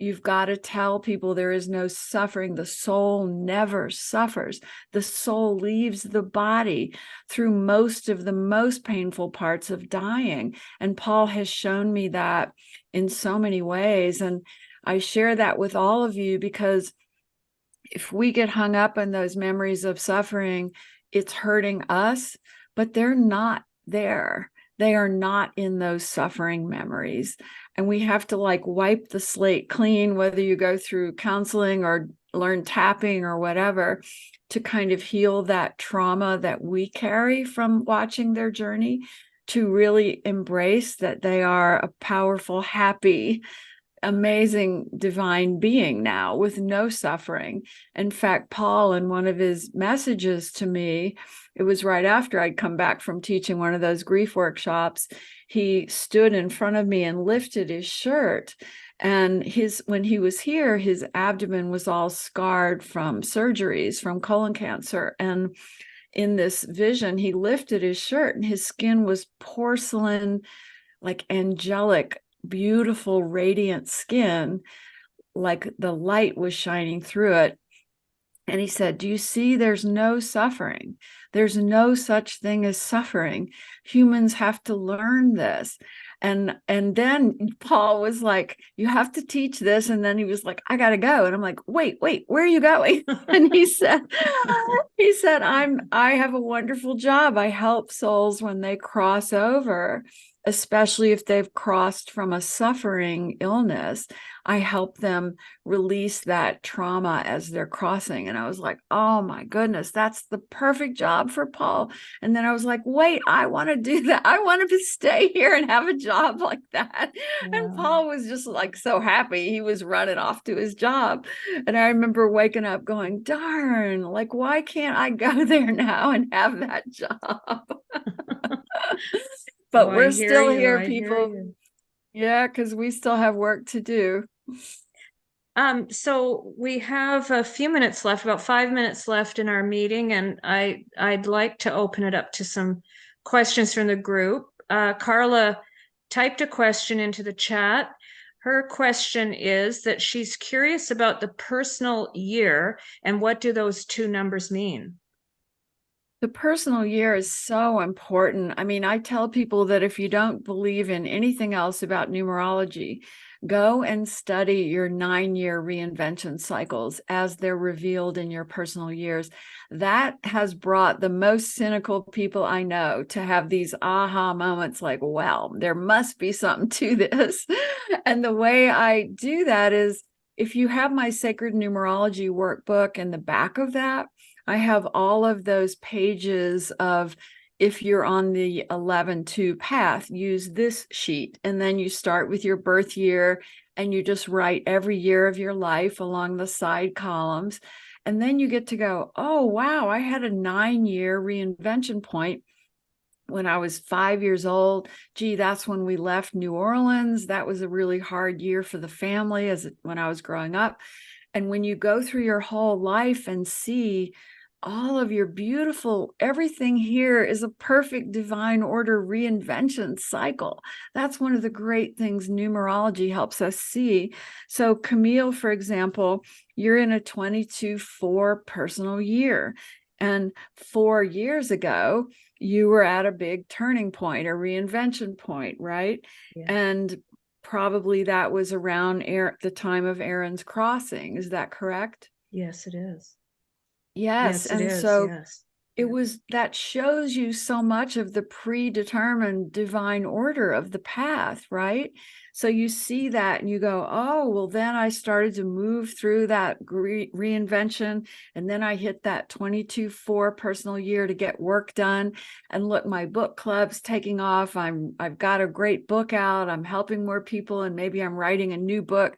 you've got to tell people there is no suffering. The soul never suffers. The soul leaves the body through most of the most painful parts of dying. And Paul has shown me that in so many ways. And I share that with all of you because if we get hung up in those memories of suffering, it's hurting us, but they're not there. They are not in those suffering memories. And we have to like wipe the slate clean, whether you go through counseling or learn tapping or whatever, to kind of heal that trauma that we carry from watching their journey, to really embrace that they are a powerful, happy, amazing divine being now with no suffering. In fact, Paul, in one of his messages to me, it was right after I'd come back from teaching one of those grief workshops, he stood in front of me and lifted his shirt. And when he was here, his abdomen was all scarred from surgeries, from colon cancer. And in this vision, he lifted his shirt and his skin was porcelain, like angelic, beautiful, radiant skin, like the light was shining through it. And he said, do you see there's no suffering? There's no such thing as suffering. Humans have to learn this. And then Paul was like, you have to teach this. And then he was like, I got to go. And I'm like, wait, where are you going? And he said, I have a wonderful job. I help souls when they cross over, especially if they've crossed from a suffering illness. I help them release that trauma as they're crossing. And I was like, oh my goodness, that's the perfect job for Paul. And then I was like, wait, I want to do that. I want to stay here and have a job like that. Wow. And Paul was just like so happy. He was running off to his job. And I remember waking up going, darn, like, why can't I go there now and have that job? But we're still here, people. Yeah, because we still have work to do. So we have a few minutes left, about 5 minutes left in our meeting, and I'd like to open it up to some questions from the group. Carla typed a question into the chat. Her question is that she's curious about the personal year and what do those two numbers mean? The personal year is so important. I mean, I tell people that if you don't believe in anything else about numerology, go and study your 9-year reinvention cycles as they're revealed in your personal years. That has brought the most cynical people I know to have these aha moments like, well, there must be something to this. And the way I do that is if you have my Sacred Numerology workbook in the back of that, I have all of those pages of, if you're on the 11-2 path, use this sheet. And then you start with your birth year and you just write every year of your life along the side columns. And then you get to go, oh, wow, I had a 9-year reinvention point when I was 5 years old. Gee, that's when we left New Orleans. That was a really hard year for the family when I was growing up. And when you go through your whole life and see all of your beautiful, everything here is a perfect divine order reinvention cycle. That's one of the great things numerology helps us see. So Camille, for example, you're in a 22-4 personal year. And 4 years ago, you were at a big turning point, a reinvention point, right? Yeah. And probably that was around the time of Aaron's crossing. Is that correct? Yes, it is. Yes. And so that shows you so much of the predetermined divine order of the path, right? So you see that and you go, oh, well, then I started to move through that reinvention. And then I hit that 22-4 personal year to get work done. And look, my book club's taking off. I've got a great book out. I'm helping more people, and maybe I'm writing a new book.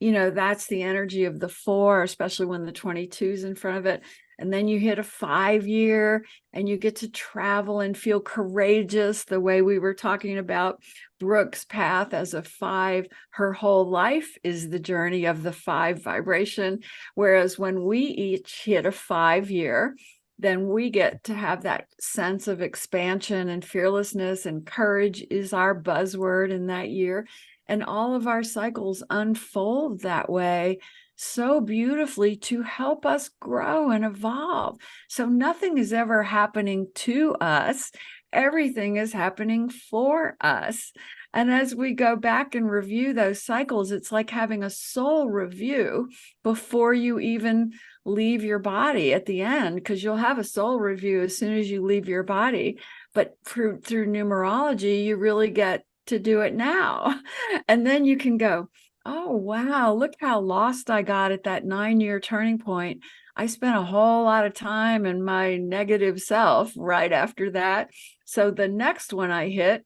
That's the energy of the 4, especially when the 22 is in front of it. And then you hit a 5-year and you get to travel and feel courageous, the way we were talking about Brooke's path as a 5. Her whole life is the journey of the 5 vibration. Whereas when we each hit a 5-year, then we get to have that sense of expansion and fearlessness, and courage is our buzzword in that year. And all of our cycles unfold that way so beautifully to help us grow and evolve. So nothing is ever happening to us. Everything is happening for us. And as we go back and review those cycles, it's like having a soul review before you even leave your body at the end, because you'll have a soul review as soon as you leave your body. But through numerology, you really get to do it now. And then you can go, oh, wow, look how lost I got at that 9-year turning point. I spent a whole lot of time in my negative self right after that. So the next one I hit,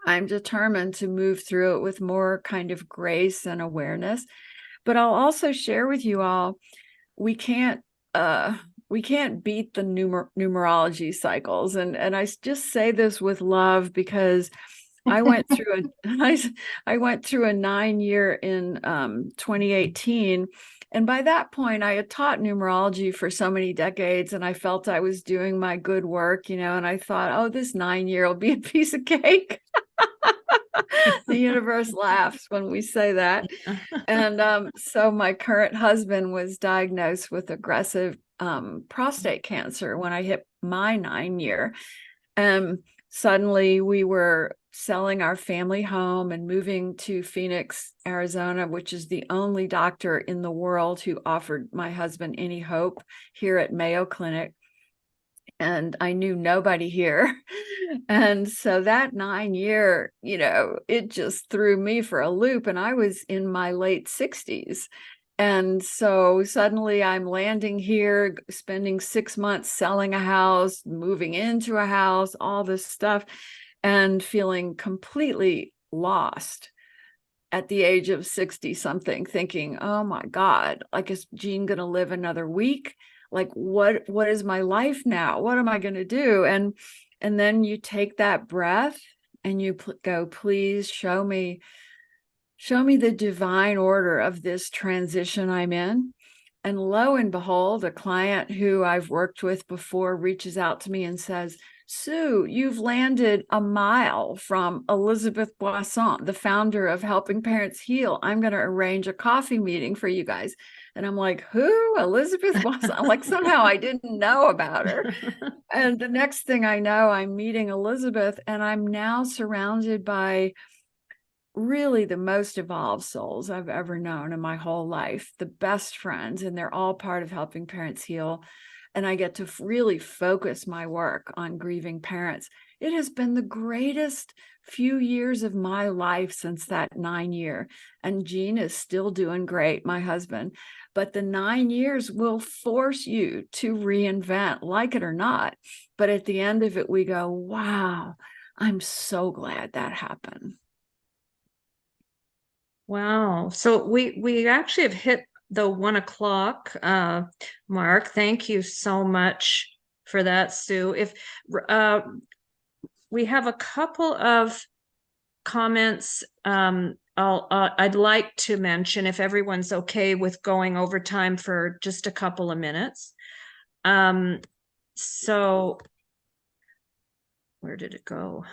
I'm determined to move through it with more kind of grace and awareness. But I'll also share with you all, we can't beat the numerology cycles. And I just say this with love, because I went through a 9-year in 2018. And by that point, I had taught numerology for so many decades, and I felt I was doing my good work, and I thought, oh, this 9-year will be a piece of cake. The universe laughs when we say that. And so my current husband was diagnosed with aggressive prostate cancer when I hit my 9-year. Suddenly we were selling our family home and moving to Phoenix, Arizona, which is the only doctor in the world who offered my husband any hope here at Mayo Clinic. And I knew nobody here. And so that 9-year, it just threw me for a loop. And I was in my late 60s. And so suddenly I'm landing here, spending 6 months selling a house, moving into a house, all this stuff, and feeling completely lost at the age of 60 something, thinking, oh my God, like, is Jean going to live another week? Like, what is my life now? What am I going to do? And then you take that breath and you go, please show me the divine order of this transition I'm in. And lo and behold, a client who I've worked with before reaches out to me and says, Sue, you've landed a mile from Elizabeth Boisson, the founder of Helping Parents Heal. I'm going to arrange a coffee meeting for you guys. And I'm like, who? Elizabeth Boisson? Like, somehow I didn't know about her. And the next thing I know, I'm meeting Elizabeth, and I'm now surrounded by really the most evolved souls I've ever known in my whole life, the best friends, and they're all part of Helping Parents Heal. And I get to really focus my work on grieving parents. It has been the greatest few years of my life since that 9-year. And Jean is still doing great, my husband. But the 9 years will force you to reinvent, like it or not. But at the end of it, we go, wow, I'm so glad that happened. Wow. So we actually have hit the 1 o'clock mark. Thank you so much for that, Sue. If we have a couple of comments, I'd like to mention, if everyone's okay with going over time for just a couple of minutes. So where did it go?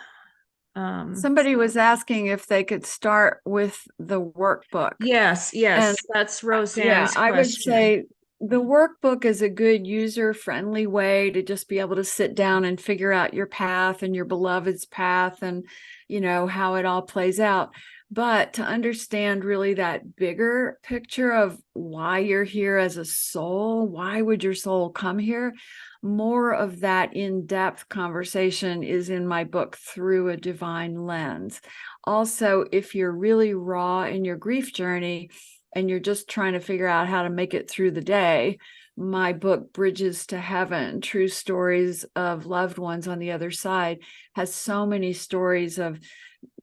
Somebody was asking if they could start with the workbook. Yes, And that's Roseanne's I would question. say the workbook is a good user-friendly way to just be able to sit down and figure out your path and your beloved's path and, how it all plays out. But to understand really that bigger picture of why you're here as a soul, why would your soul come here? More of that in-depth conversation is in my book, Through a Divine Lens. Also, if you're really raw in your grief journey and you're just trying to figure out how to make it through the day, my book, Bridges to Heaven, True Stories of Loved Ones on the Other Side, has so many stories of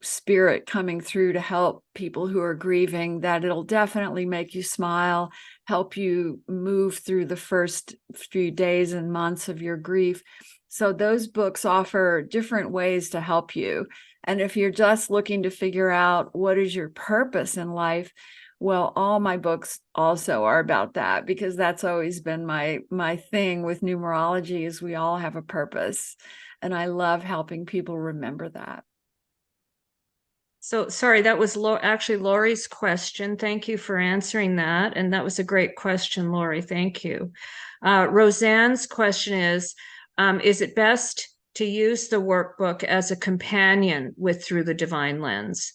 spirit coming through to help people who are grieving that it'll definitely make you smile, help you move through the first few days and months of your grief. So those books offer different ways to help you. And if you're just looking to figure out what is your purpose in life, well, all my books also are about that, because that's always been my thing with numerology, is we all have a purpose. And I love helping people remember that. So sorry, that was actually Lori's question. Thank you for answering that. And that was a great question, Lori. Thank you. Roseanne's question is it best to use the workbook as a companion with Through the Divine Lens?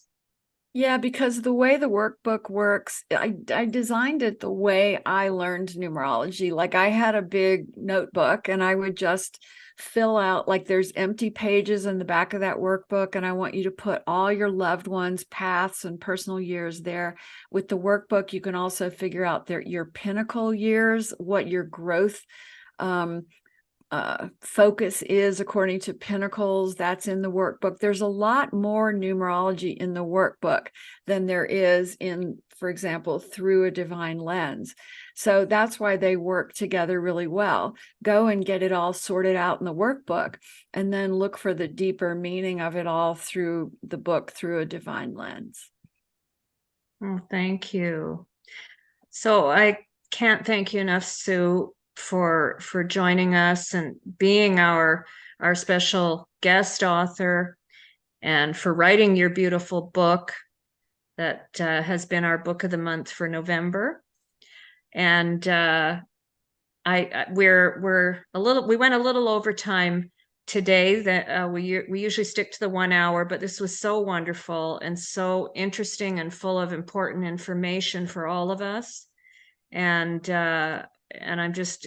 Yeah, because the way the workbook works, I designed it the way I learned numerology. Like, I had a big notebook and I would just fill out, like, there's empty pages in the back of that workbook, and I want you to put all your loved ones' paths and personal years there. With the workbook, you can also figure out your pinnacle years, what your growth focus is according to pinnacles. That's in the workbook. There's a lot more numerology in the workbook than there is in, for example, Through a Divine Lens. So that's why they work together really well. Go and get it all sorted out in the workbook, and then look for the deeper meaning of it all through the book, Through a Divine Lens. Oh, thank you. So I can't thank you enough, Sue, for joining us and being our special guest author, and for writing your beautiful book that has been our book of the month for November. And we went a little over time today. That we usually stick to the 1 hour, but this was so wonderful and so interesting and full of important information for all of us. And I'm just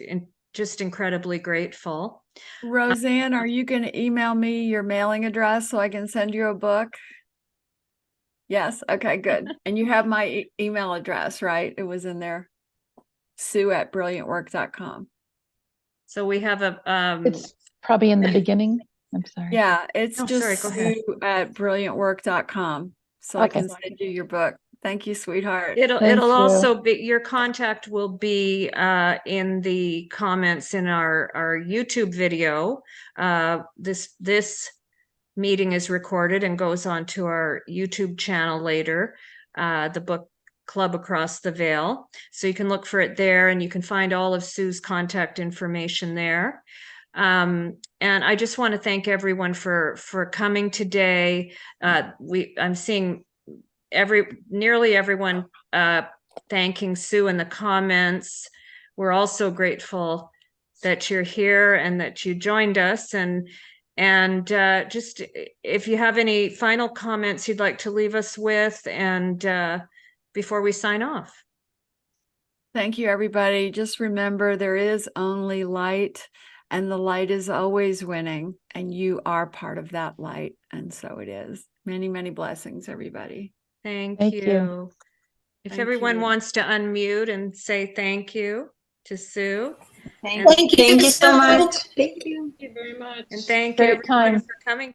incredibly grateful. Roseanne, are you going to email me your mailing address so I can send you a book? Yes. Okay, good. And you have my email address, right? It was in there. Sue@brilliantwork.com. So we have it's probably in the beginning. I'm sorry. Yeah, it's just sorry, go ahead. Sue@brilliantwork.com. So I can send you your book. Thank you, sweetheart. It'll also be, your contact will be in the comments in our YouTube video. This meeting is recorded and goes on to our YouTube channel later, the book Club Across the Veil. So you can look for it there, and you can find all of Sue's contact information there. And I just want to thank everyone for coming today. I'm seeing nearly everyone thanking Sue in the comments. We're also grateful that you're here and that you joined us. And just if you have any final comments you'd like to leave us with, and before we sign off. Thank you, everybody. Just remember, there is only light, and the light is always winning, and you are part of that light. And so it is. Many, many blessings, everybody. Thank Thank you. you. If everyone wants to unmute and say thank you to Sue. Thank you so much. Thank you. Thank you very much. And thank Great you everyone time. for coming.